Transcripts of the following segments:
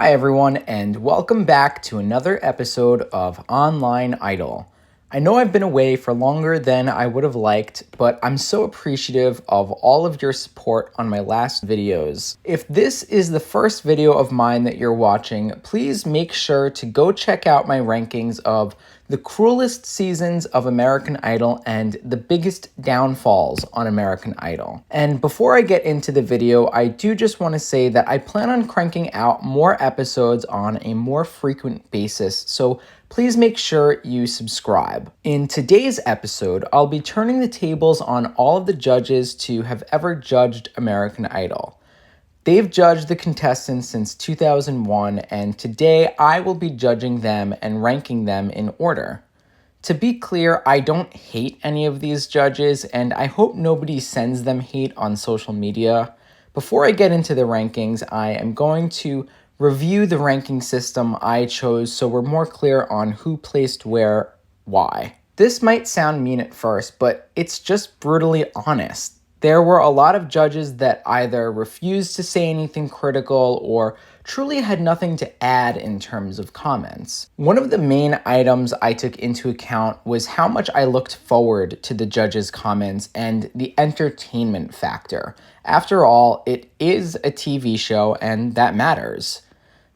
Hi everyone, and welcome back to another episode of Online Idol. I know I've been away for longer than I would have liked, but I'm so appreciative of all of your support on my last videos. If this is the first video of mine that you're watching, please make sure to go check out my rankings of the cruelest seasons of American Idol and the biggest downfalls on American Idol. And before I get into the video, I do just want to say that I plan on cranking out more episodes on a more frequent basis, so please make sure you subscribe. In today's episode, I'll be turning the tables on all of the judges to have ever judged American Idol. They've judged the contestants since 2001, and today I will be judging them and ranking them in order. To be clear, I don't hate any of these judges, and I hope nobody sends them hate on social media. Before I get into the rankings, I am going to review the ranking system I chose so we're more clear on who placed where, why. This might sound mean at first, but it's just brutally honest. There were a lot of judges that either refused to say anything critical or truly had nothing to add in terms of comments. One of the main items I took into account was how much I looked forward to the judges' comments and the entertainment factor. After all, it is a TV show and that matters.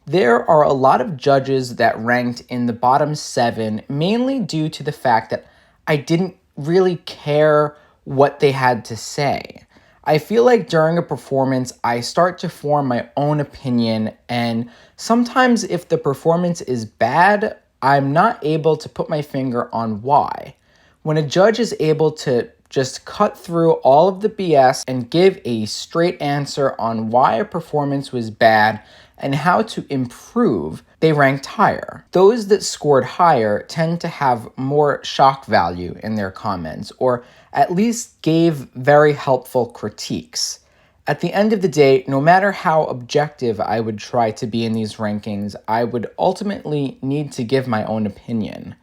There are a lot of judges that ranked in the bottom 7, mainly due to the fact that I didn't really care what they had to say. I feel like during a performance, I start to form my own opinion, and sometimes if the performance is bad, I'm not able to put my finger on why. When a judge is able to just cut through all of the BS and give a straight answer on why a performance was bad and how to improve, they ranked higher. Those that scored higher tend to have more shock value in their comments, or at least gave very helpful critiques. At the end of the day, no matter how objective I would try to be in these rankings, I would ultimately need to give my own opinion.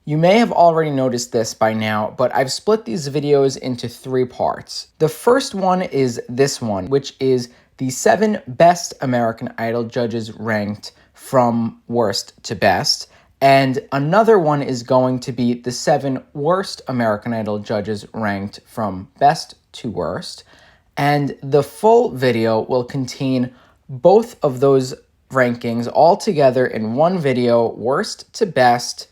You may have already noticed this by now, but I've split these videos into 3 parts. The first one is this one, which is the 7 best American Idol judges ranked from worst to best. And another one is going to be the 7 worst American Idol judges ranked from best to worst. And the full video will contain both of those rankings all together in one video, worst to best.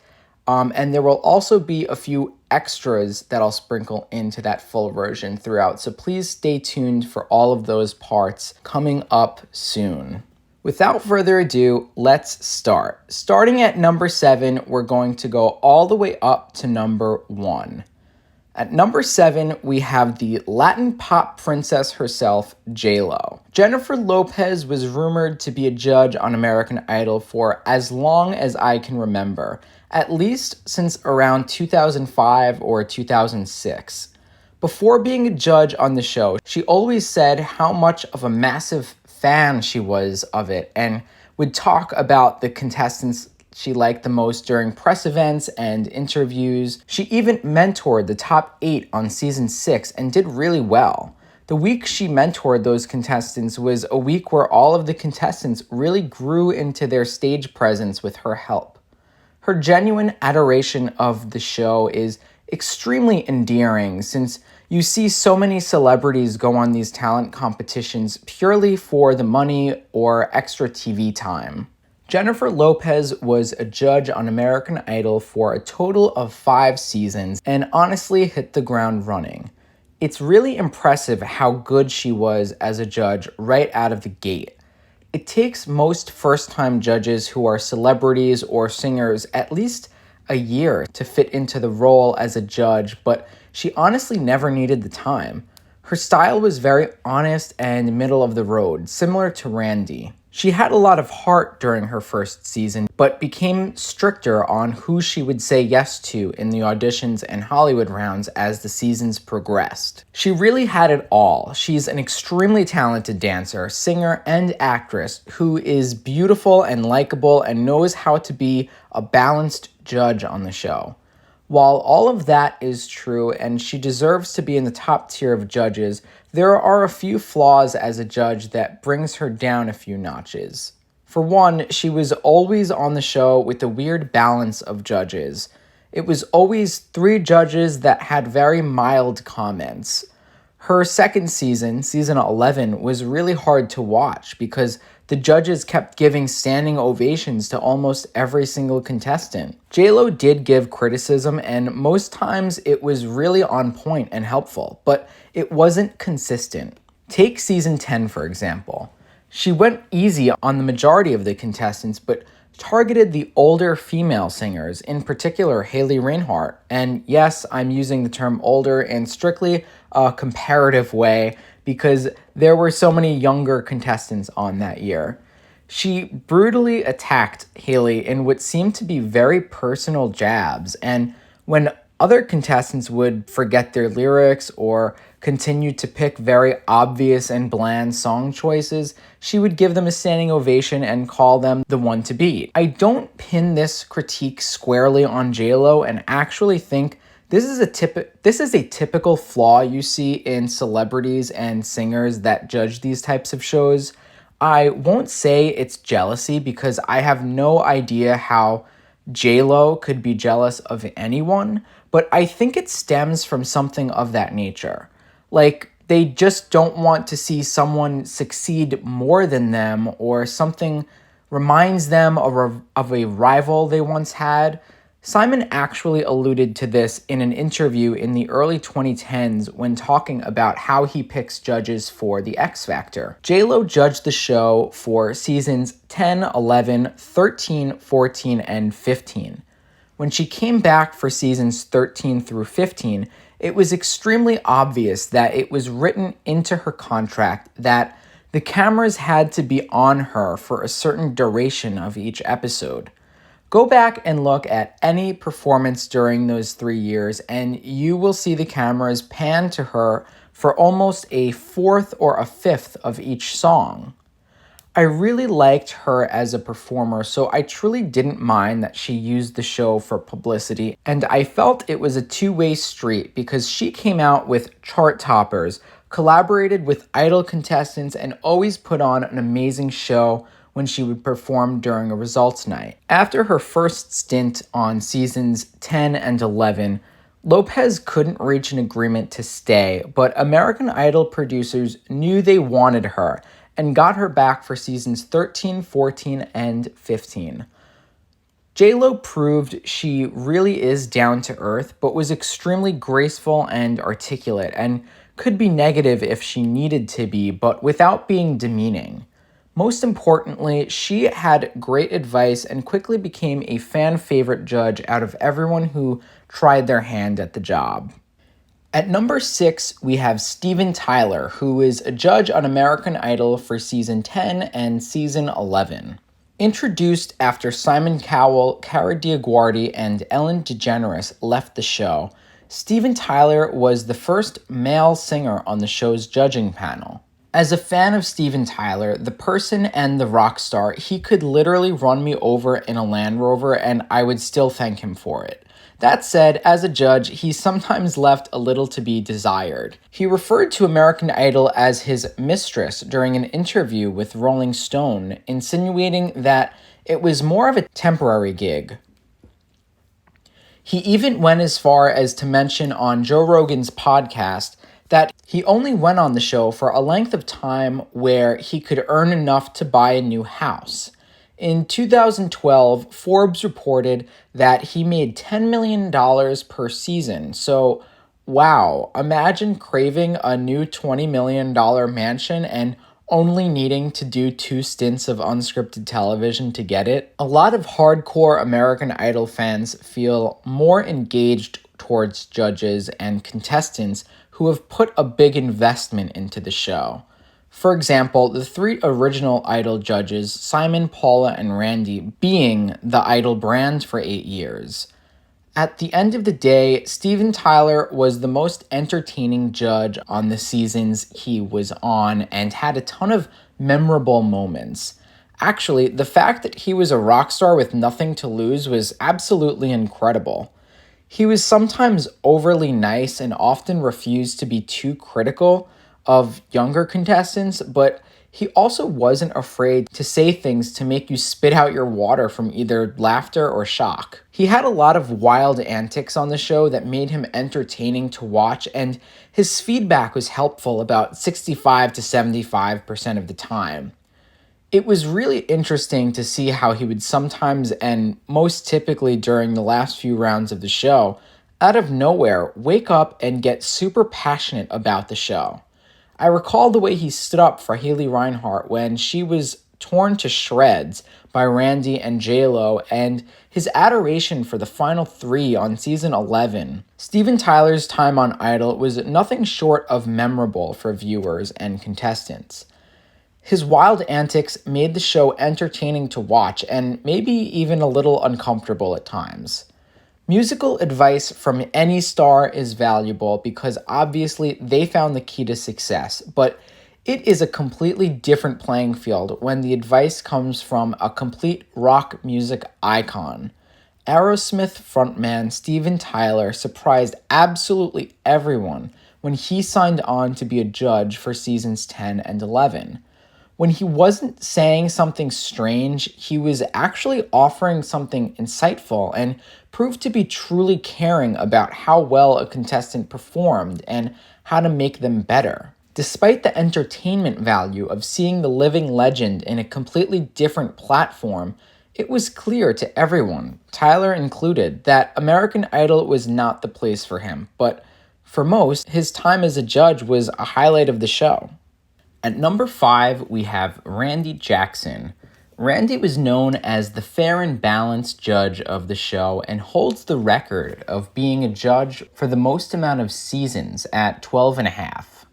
And there will also be a few extras that I'll sprinkle into that full version throughout. So please stay tuned for all of those parts coming up soon. Without further ado, let's start. Starting at number 7, we're going to go all the way up to number 1. At number 7, we have the Latin pop princess herself, J-Lo. Jennifer Lopez was rumored to be a judge on American Idol for as long as I can remember, at least since around 2005 or 2006. Before being a judge on the show, she always said how much of a massive fan she was of it and would talk about the contestants she liked the most during press events and interviews. She even mentored the top 8 on season 6 and did really well. The week she mentored those contestants was a week where all of the contestants really grew into their stage presence with her help. Her genuine adoration of the show is extremely endearing since you see so many celebrities go on these talent competitions purely for the money or extra TV time. Jennifer Lopez was a judge on American Idol for a total of 5 seasons and honestly hit the ground running. It's really impressive how good she was as a judge right out of the gate. It takes most first-time judges who are celebrities or singers at least a year to fit into the role as a judge, but she honestly never needed the time. Her style was very honest and middle of the road, similar to Randy. She had a lot of heart during her first season, but became stricter on who she would say yes to in the auditions and Hollywood rounds as the seasons progressed. She really had it all. She's an extremely talented dancer, singer, and actress who is beautiful and likable and knows how to be a balanced judge on the show. While all of that is true and she deserves to be in the top tier of judges, there are a few flaws as a judge that brings her down a few notches. For one, she was always on the show with a weird balance of judges. It was always three judges that had very mild comments. Her second season, season 11, was really hard to watch because the judges kept giving standing ovations to almost every single contestant. JLo did give criticism, and most times it was really on point and helpful, but it wasn't consistent. Take season 10, for example. She went easy on the majority of the contestants, but targeted the older female singers, in particular Haley Reinhart. And yes, I'm using the term older in strictly a comparative way because there were so many younger contestants on that year. She brutally attacked Haley in what seemed to be very personal jabs, and when other contestants would forget their lyrics or continue to pick very obvious and bland song choices, she would give them a standing ovation and call them the one to beat. I don't pin this critique squarely on JLo and actually think this is a typical flaw you see in celebrities and singers that judge these types of shows. I won't say it's jealousy because I have no idea how JLo could be jealous of anyone, but I think it stems from something of that nature. Like, they just don't want to see someone succeed more than them, or something reminds them of a rival they once had. Simon actually alluded to this in an interview in the early 2010s when talking about how he picks judges for The X Factor. JLo judged the show for seasons 10, 11, 13, 14, and 15. When she came back for seasons 13 through 15, it was extremely obvious that it was written into her contract that the cameras had to be on her for a certain duration of each episode. Go back and look at any performance during those 3 years, and you will see the cameras pan to her for almost a fourth or a fifth of each song. I really liked her as a performer, so I truly didn't mind that she used the show for publicity, and I felt it was a two-way street because she came out with chart toppers, collaborated with Idol contestants, and always put on an amazing show when she would perform during a results night. After her first stint on seasons 10 and 11, Lopez couldn't reach an agreement to stay, but American Idol producers knew they wanted her and got her back for seasons 13, 14, and 15. JLo proved she really is down to earth, but was extremely graceful and articulate, and could be negative if she needed to be, but without being demeaning. Most importantly, she had great advice and quickly became a fan favorite judge out of everyone who tried their hand at the job. At number 6, we have Steven Tyler, who is a judge on American Idol for season 10 and season 11. Introduced after Simon Cowell, Cara DioGuardi, and Ellen DeGeneres left the show, Steven Tyler was the first male singer on the show's judging panel. As a fan of Steven Tyler, the person and the rock star, he could literally run me over in a Land Rover and I would still thank him for it. That said, as a judge, he sometimes left a little to be desired. He referred to American Idol as his mistress during an interview with Rolling Stone, insinuating that it was more of a temporary gig. He even went as far as to mention on Joe Rogan's podcast that he only went on the show for a length of time where he could earn enough to buy a new house. In 2012, Forbes reported that he made $10 million per season. So, wow, imagine craving a new $20 million mansion and only needing to do 2 stints of unscripted television to get it. A lot of hardcore American Idol fans feel more engaged towards judges and contestants who have put a big investment into the show. For example, the 3 original Idol judges, Simon, Paula, and Randy, being the Idol brand for 8 years. At the end of the day, Steven Tyler was the most entertaining judge on the seasons he was on and had a ton of memorable moments. Actually, the fact that he was a rock star with nothing to lose was absolutely incredible. He was sometimes overly nice and often refused to be too critical of younger contestants, but He also wasn't afraid to say things to make you spit out your water from either laughter or shock. He had a lot of wild antics on the show that made him entertaining to watch, and his feedback was helpful about 65 to 75% of the time. It was really interesting to see how he would sometimes, and most typically during the last few rounds of the show, out of nowhere, wake up and get super passionate about the show. I recall the way he stood up for Haley Reinhart when she was torn to shreds by Randy and J-Lo, and his adoration for the final three on season 11. Steven Tyler's time on Idol was nothing short of memorable for viewers and contestants. His wild antics made the show entertaining to watch and maybe even a little uncomfortable at times. Musical advice from any star is valuable because obviously they found the key to success, but it is a completely different playing field when the advice comes from a complete rock music icon. Aerosmith frontman Steven Tyler surprised absolutely everyone when he signed on to be a judge for seasons 10 and 11. When he wasn't saying something strange, he was actually offering something insightful and proved to be truly caring about how well a contestant performed and how to make them better. Despite the entertainment value of seeing the living legend in a completely different platform, it was clear to everyone, Tyler included, that American Idol was not the place for him, but for most, his time as a judge was a highlight of the show. At number 5, we have Randy Jackson. Randy was known as the fair and balanced judge of the show and holds the record of being a judge for the most amount of seasons at 12 and a half.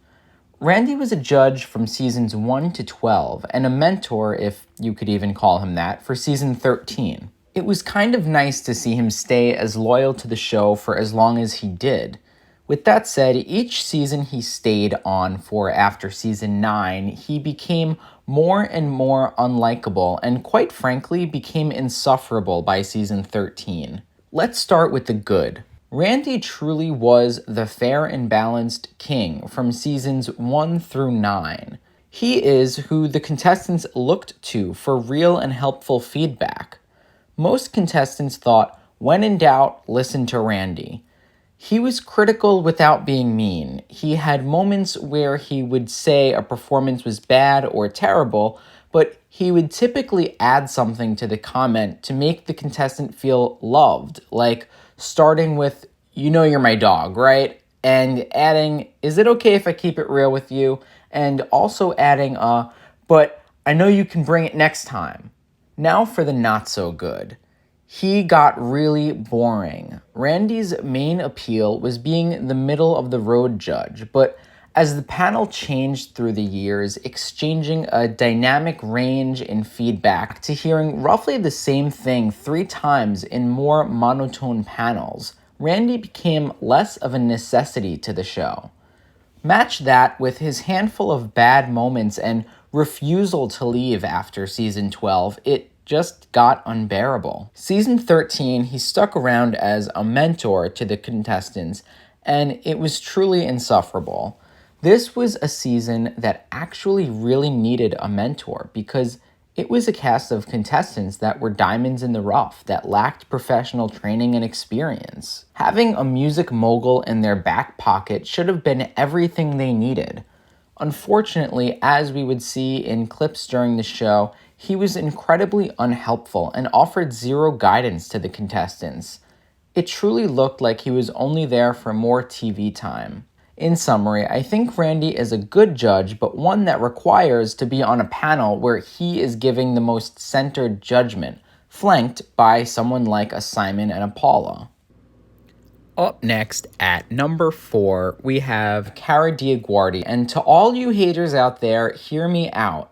Randy was a judge from seasons 1 to 12 and a mentor, if you could even call him that, for season 13. It was kind of nice to see him stay as loyal to the show for as long as he did. With that said, each season he stayed on for after season 9, he became more and more unlikable and quite frankly became insufferable by season 13. Let's start with the good. Randy truly was the fair and balanced king from seasons 1 through 9. He is who the contestants looked to for real and helpful feedback. Most contestants thought, when in doubt, listen to Randy. He was critical without being mean. He had moments where he would say a performance was bad or terrible, but he would typically add something to the comment to make the contestant feel loved, like starting with, "You know you're my dog, right?" and adding, "Is it okay if I keep it real with you?" and also adding, "But I know you can bring it next time." Now for the not so good. He got really boring. Randy's main appeal was being the middle-of-the-road judge, but as the panel changed through the years, exchanging a dynamic range in feedback to hearing roughly the same thing 3 times in more monotone panels, Randy became less of a necessity to the show. Match that with his handful of bad moments and refusal to leave after season 12, it just got unbearable. Season 13, he stuck around as a mentor to the contestants, and it was truly insufferable. This was a season that actually really needed a mentor because it was a cast of contestants that were diamonds in the rough that lacked professional training and experience. Having a music mogul in their back pocket should have been everything they needed. Unfortunately, as we would see in clips during the show, he was incredibly unhelpful and offered zero guidance to the contestants. It truly looked like he was only there for more TV time. In summary, I think Randy is a good judge, but one that requires to be on a panel where he is giving the most centered judgment, flanked by someone like a Simon and a Paula. Up next at number 4, we have Cara DioGuardi. And to all you haters out there, hear me out.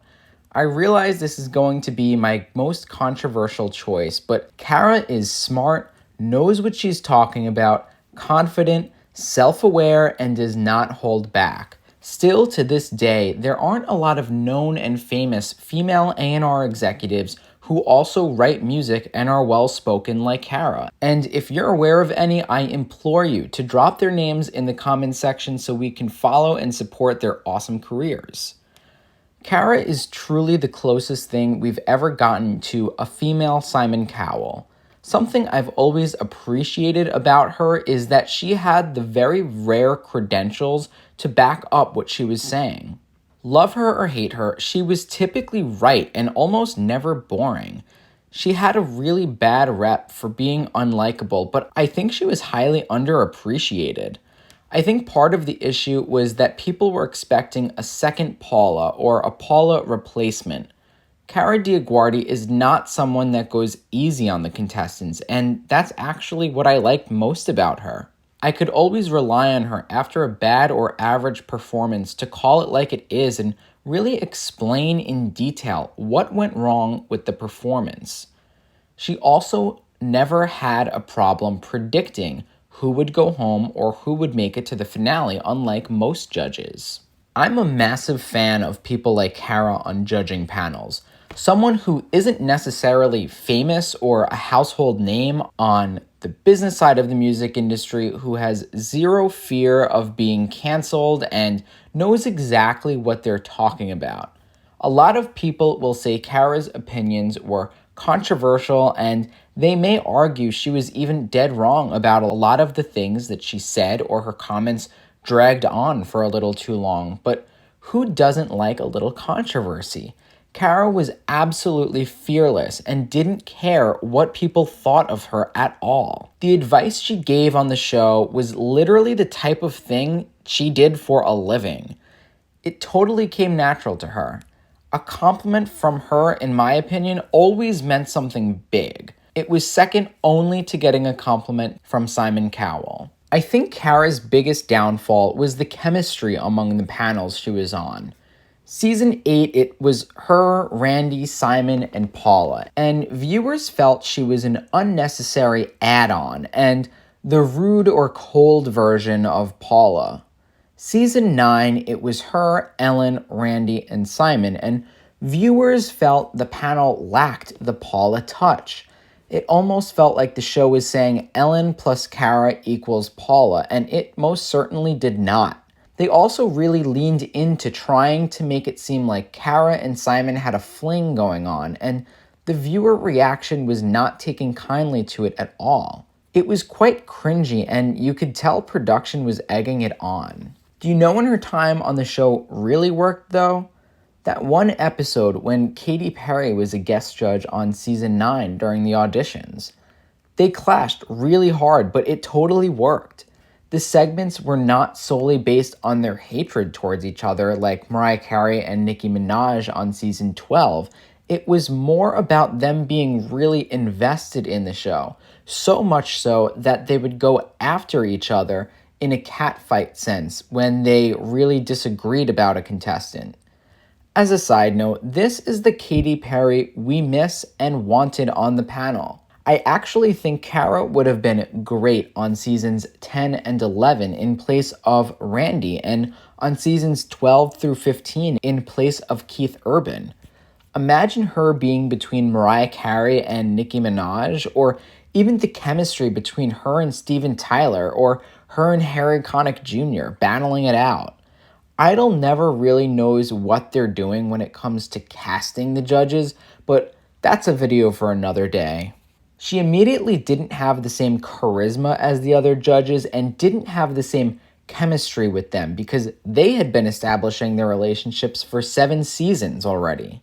I realize this is going to be my most controversial choice, but Cara is smart, knows what she's talking about, confident, self-aware, and does not hold back. Still, to this day, there aren't a lot of known and famous female A&R executives who also write music and are well-spoken like Cara. And if you're aware of any, I implore you to drop their names in the comments section so we can follow and support their awesome careers. Cara is truly the closest thing we've ever gotten to a female Simon Cowell. Something I've always appreciated about her is that she had the very rare credentials to back up what she was saying. Love her or hate her, she was typically right and almost never boring. She had a really bad rep for being unlikable, but I think she was highly underappreciated. I think part of the issue was that people were expecting a second Paula or a Paula replacement. Cara DioGuardi is not someone that goes easy on the contestants, and that's actually what I liked most about her. I could always rely on her after a bad or average performance to call it like it is and really explain in detail what went wrong with the performance. She also never had a problem predicting who would go home or who would make it to the finale, unlike most judges. I'm a massive fan of people like Cara on judging panels. Someone who isn't necessarily famous or a household name on the business side of the music industry, who has zero fear of being canceled and knows exactly what they're talking about. A lot of people will say Cara's opinions were controversial, and they may argue she was even dead wrong about a lot of the things that she said, or her comments dragged on for a little too long. But who doesn't like a little controversy? Cara was absolutely fearless and didn't care what people thought of her at all. The advice she gave on the show was literally the type of thing she did for a living. It totally came natural to her. A compliment from her, in my opinion, always meant something big. It was second only to getting a compliment from Simon Cowell. I think Cara's biggest downfall was the chemistry among the panels she was on. Season 8, it was her, Randy, Simon, and Paula, and viewers felt she was an unnecessary add-on and the rude or cold version of Paula. Season 9, it was her, Ellen, Randy, and Simon, and viewers felt the panel lacked the Paula touch. It almost felt like the show was saying Ellen plus Cara equals Paula, and it most certainly did not. They also really leaned into trying to make it seem like Cara and Simon had a fling going on, and the viewer reaction was not taking kindly to it at all. It was quite cringy, and you could tell production was egging it on. Do you know when her time on the show really worked, though? That one episode when Katy Perry was a guest judge on season 9 during the auditions. They clashed really hard, but it totally worked. The segments were not solely based on their hatred towards each other like Mariah Carey and Nicki Minaj on season 12. It was more about them being really invested in the show, so much so that they would go after each other in a catfight sense when they really disagreed about a contestant. As a side note, this is the Katy Perry we miss and wanted on the panel. I actually think Cara would have been great on seasons 10 and 11 in place of Randy, and on seasons 12 through 15 in place of Keith Urban. Imagine her being between Mariah Carey and Nicki Minaj, or even the chemistry between her and Steven Tyler, or her and Harry Connick Jr. battling it out. Idol never really knows what they're doing when it comes to casting the judges, but that's a video for another day. She immediately didn't have the same charisma as the other judges and didn't have the same chemistry with them because they had been establishing their relationships for 7 seasons already.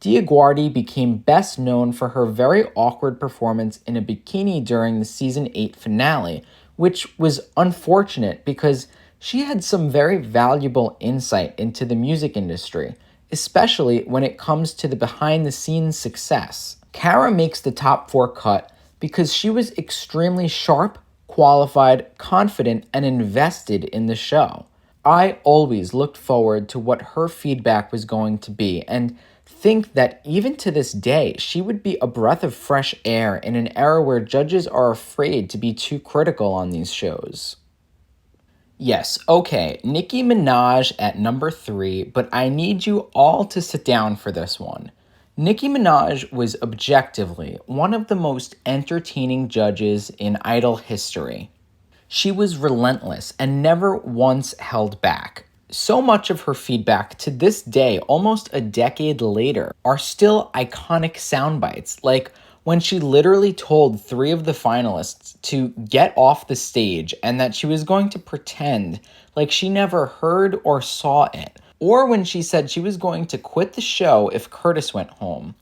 DioGuardi became best known for her very awkward performance in a bikini during the season 8 finale, which was unfortunate because she had some very valuable insight into the music industry, especially when it comes to the behind-the-scenes success. Cara makes the top 4 cut because she was extremely sharp, qualified, confident, and invested in the show. I always looked forward to what her feedback was going to be and think that even to this day, she would be a breath of fresh air in an era where judges are afraid to be too critical on these shows. Yes, okay, Nicki Minaj at number 3, but I need you all to sit down for this one. Nicki Minaj was objectively one of the most entertaining judges in Idol history. She was relentless and never once held back. So much of her feedback to this day, almost a decade later, are still iconic sound bites, like when she literally told three of the finalists to get off the stage and that she was going to pretend like she never heard or saw it, or when she said she was going to quit the show if Curtis went home,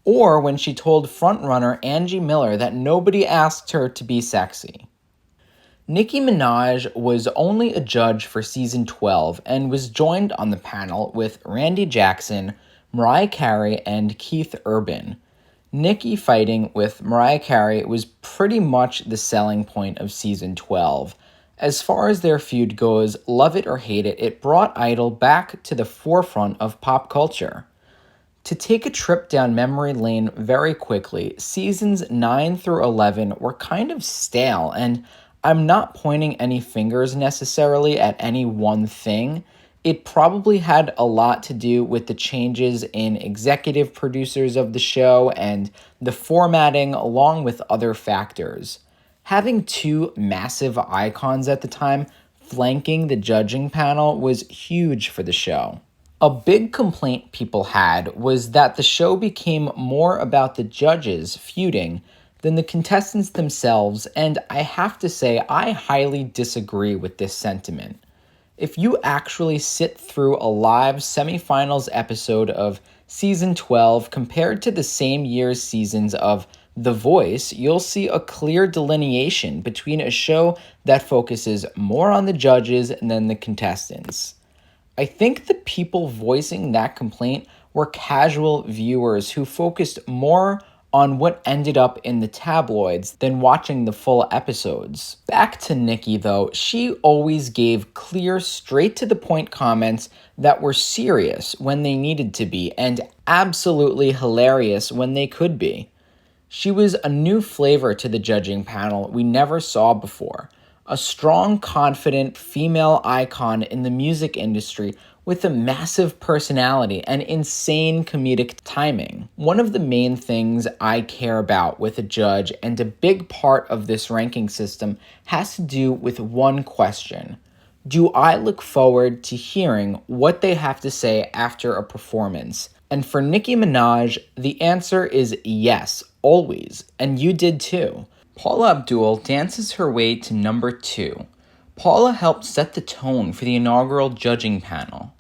or when she told frontrunner Angie Miller that nobody asked her to be sexy. Nicki Minaj was only a judge for season 12 and was joined on the panel with Randy Jackson, Mariah Carey, and Keith Urban. Nicki fighting with Mariah Carey was pretty much the selling point of season 12. As far as their feud goes, love it or hate it, it brought Idol back to the forefront of pop culture. To take a trip down memory lane very quickly, seasons 9 through 11 were kind of stale, and I'm not pointing any fingers necessarily at any one thing. It probably had a lot to do with the changes in executive producers of the show and the formatting, along with other factors. Having two massive icons at the time flanking the judging panel was huge for the show. A big complaint people had was that the show became more about the judges feuding than the contestants themselves, and I have to say I highly disagree with this sentiment. If you actually sit through a live semifinals episode of season 12 compared to the same year's seasons of The Voice, you'll see a clear delineation between a show that focuses more on the judges than the contestants. I think the people voicing that complaint were casual viewers who focused more on what ended up in the tabloids than watching the full episodes. Back to Nicki though, she always gave clear, straight to the point comments that were serious when they needed to be and absolutely hilarious when they could be. She was a new flavor to the judging panel we never saw before. A strong, confident female icon in the music industry with a massive personality and insane comedic timing. One of the main things I care about with a judge, and a big part of this ranking system, has to do with one question. Do I look forward to hearing what they have to say after a performance? And for Nicki Minaj, the answer is yes, always, and you did too. Paula Abdul dances her way to number 2. Paula helped set the tone for the inaugural judging panel.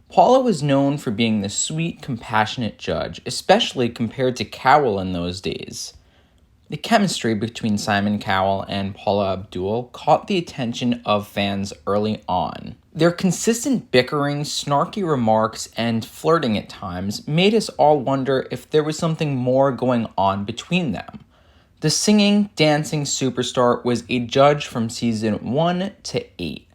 Paula was known for being the sweet, compassionate judge, especially compared to Cowell in those days. The chemistry between Simon Cowell and Paula Abdul caught the attention of fans early on. Their consistent bickering, snarky remarks, and flirting at times made us all wonder if there was something more going on between them. The singing, dancing superstar was a judge from season 1 to 8,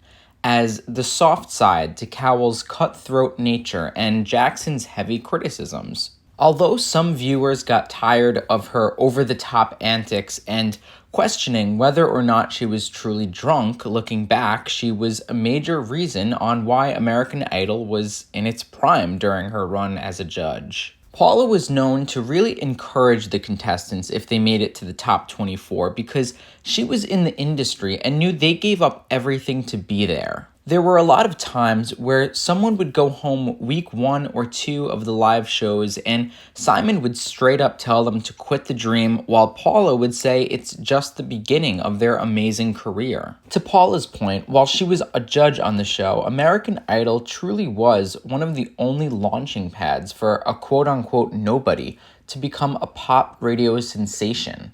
as the soft side to Cowell's cutthroat nature and Jackson's heavy criticisms. Although some viewers got tired of her over-the-top antics and questioning whether or not she was truly drunk, looking back, she was a major reason on why American Idol was in its prime during her run as a judge. Paula was known to really encourage the contestants if they made it to the top 24 because she was in the industry and knew they gave up everything to be there. There were a lot of times where someone would go home week 1 or 2 of the live shows and Simon would straight up tell them to quit the dream, while Paula would say it's just the beginning of their amazing career. To Paula's point, while she was a judge on the show, American Idol truly was one of the only launching pads for a quote-unquote nobody to become a pop radio sensation.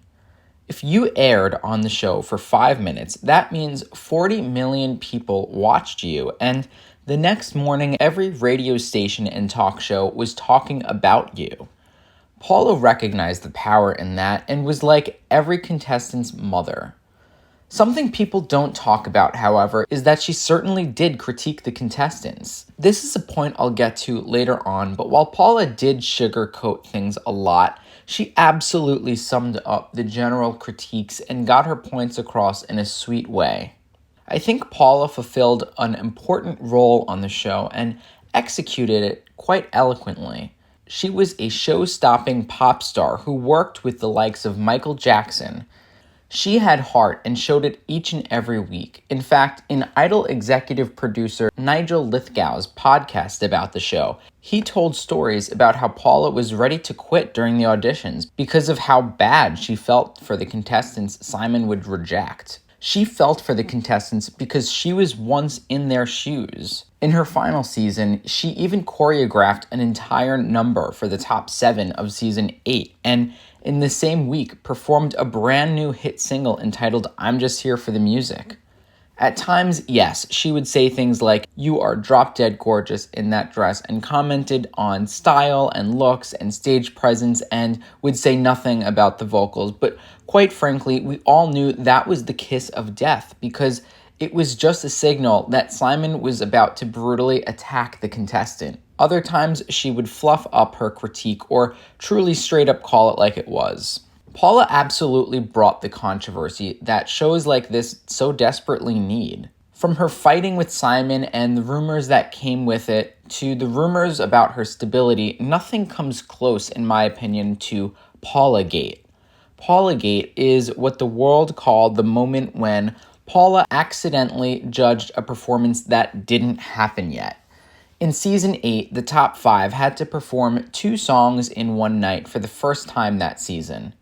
If you aired on the show for 5 minutes, that means 40 million people watched you, and the next morning every radio station and talk show was talking about you. Paula recognized the power in that and was like every contestant's mother. Something people don't talk about, however, is that she certainly did critique the contestants. This is a point I'll get to later on, but while Paula did sugarcoat things a lot, she absolutely summed up the general critiques and got her points across in a sweet way. I think Paula fulfilled an important role on the show and executed it quite eloquently. She was a show-stopping pop star who worked with the likes of Michael Jackson. She had heart and showed it each and every week. In fact, in Idol executive producer Nigel Lithgow's podcast about the show, he told stories about how Paula was ready to quit during the auditions because of how bad she felt for the contestants Simon would reject. She felt for the contestants because she was once in their shoes. In her final season, she even choreographed an entire number for the top 7 of season 8, and in the same week performed a brand new hit single entitled I'm Just Here for the Music. At times, yes, she would say things like, "You are drop dead gorgeous in that dress," and commented on style and looks and stage presence and would say nothing about the vocals. But quite frankly, we all knew that was the kiss of death because it was just a signal that Simon was about to brutally attack the contestant. Other times, she would fluff up her critique or truly straight up call it like it was. Paula absolutely brought the controversy that shows like this so desperately need. From her fighting with Simon and the rumors that came with it, to the rumors about her stability, nothing comes close, in my opinion, to Paula-gate. Paula-gate is what the world called the moment when Paula accidentally judged a performance that didn't happen yet. In season 8, the top 5 had to perform 2 songs in one night for the first time that season.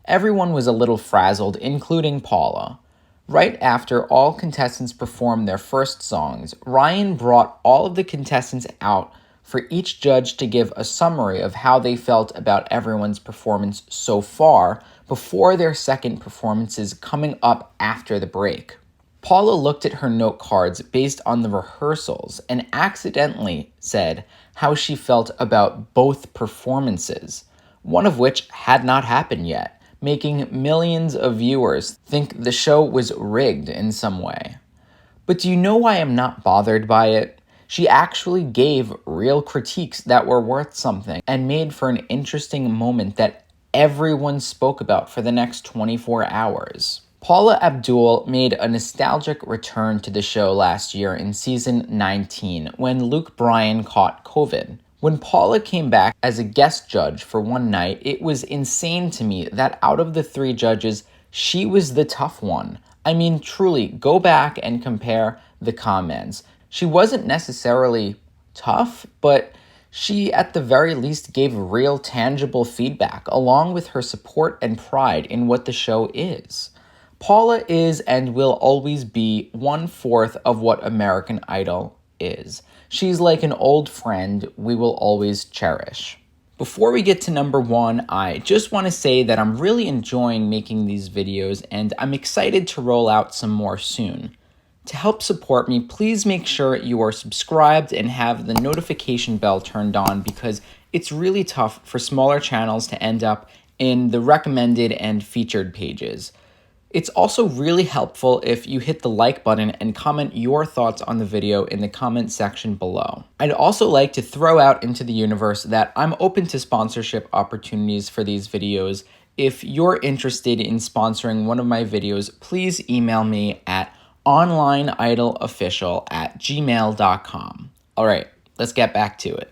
Everyone was a little frazzled, including Paula. Right after all contestants performed their first songs, Ryan brought all of the contestants out for each judge to give a summary of how they felt about everyone's performance so far before their second performances coming up after the break. Paula looked at her note cards based on the rehearsals and accidentally said how she felt about both performances, one of which had not happened yet, making millions of viewers think the show was rigged in some way. But do you know why I'm not bothered by it? She actually gave real critiques that were worth something and made for an interesting moment that everyone spoke about for the next 24 hours. Paula Abdul made a nostalgic return to the show last year in season 19 when Luke Bryan caught COVID. When Paula came back as a guest judge for one night, it was insane to me that out of the 3 judges, she was the tough one. I mean, truly, go back and compare the comments. She wasn't necessarily tough, but she at the very least gave real tangible feedback along with her support and pride in what the show is. Paula is and will always be 1/4 of what American Idol is. She's like an old friend we will always cherish. Before we get to number 1, I just want to say that I'm really enjoying making these videos and I'm excited to roll out some more soon. To help support me, please make sure you are subscribed and have the notification bell turned on because it's really tough for smaller channels to end up in the recommended and featured pages. It's also really helpful if you hit the like button and comment your thoughts on the video in the comment section below. I'd also like to throw out into the universe that I'm open to sponsorship opportunities for these videos. If you're interested in sponsoring one of my videos, please email me at onlineidolofficial@gmail.com. All right, let's get back to it.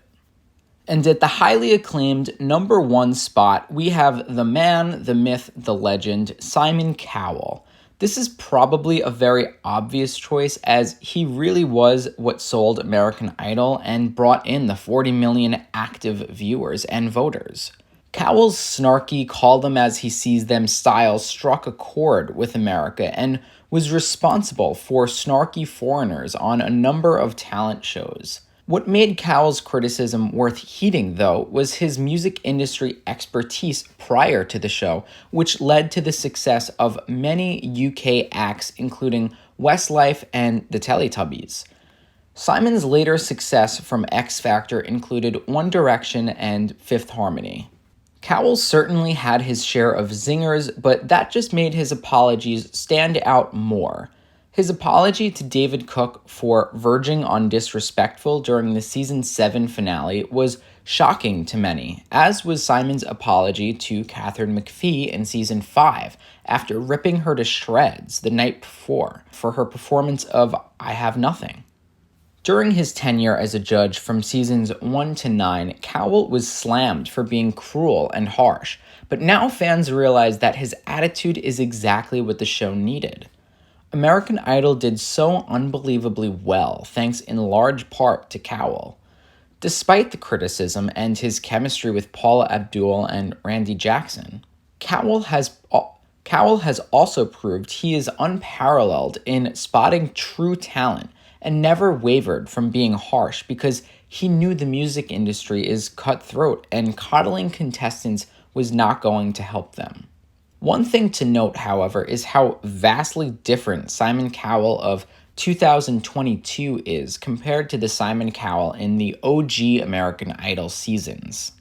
And at the highly acclaimed number 1 spot, we have the man, the myth, the legend, Simon Cowell. This is probably a very obvious choice as he really was what sold American Idol and brought in the 40 million active viewers and voters. Cowell's snarky, call them as he sees them style struck a chord with America and was responsible for snarky foreigners on a number of talent shows. What made Cowell's criticism worth heeding, though, was his music industry expertise prior to the show, which led to the success of many UK acts, including Westlife and the Teletubbies. Simon's later success from X Factor included One Direction and Fifth Harmony. Cowell certainly had his share of zingers, but that just made his apologies stand out more. His apology to David Cook for verging on disrespectful during the season 7 finale was shocking to many, as was Simon's apology to Katharine McPhee in season 5 after ripping her to shreds the night before for her performance of I Have Nothing. During his tenure as a judge from seasons 1 to 9, Cowell was slammed for being cruel and harsh, but now fans realize that his attitude is exactly what the show needed. American Idol did so unbelievably well thanks in large part to Cowell. Despite the criticism and his chemistry with Paula Abdul and Randy Jackson, Cowell has also proved he is unparalleled in spotting true talent and never wavered from being harsh because he knew the music industry is cutthroat and coddling contestants was not going to help them. One thing to note, however, is how vastly different Simon Cowell of 2022 is compared to the Simon Cowell in the OG American Idol seasons.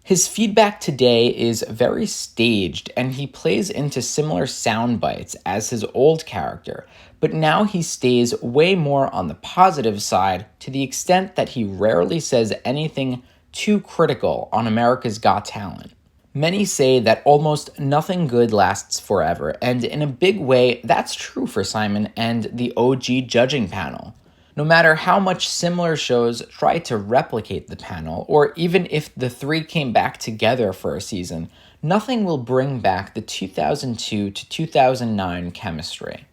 His feedback today is very staged, and he plays into similar sound bites as his old character, but now he stays way more on the positive side to the extent that he rarely says anything too critical on America's Got Talent. Many say that almost nothing good lasts forever, and in a big way, that's true for Simon and the OG judging panel. No matter how much similar shows try to replicate the panel, or even if the three came back together for a season, nothing will bring back the 2002 to 2009 chemistry.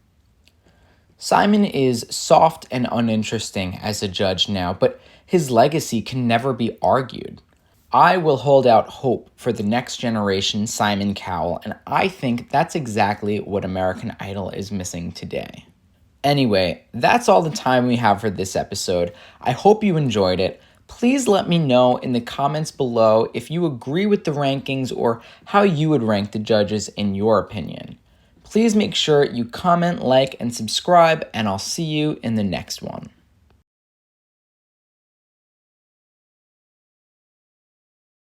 Simon is soft and uninteresting as a judge now, but his legacy can never be argued. I will hold out hope for the next generation Simon Cowell, and I think that's exactly what American Idol is missing today. Anyway, that's all the time we have for this episode. I hope you enjoyed it. Please let me know in the comments below if you agree with the rankings or how you would rank the judges in your opinion. Please make sure you comment, like, and subscribe, and I'll see you in the next one.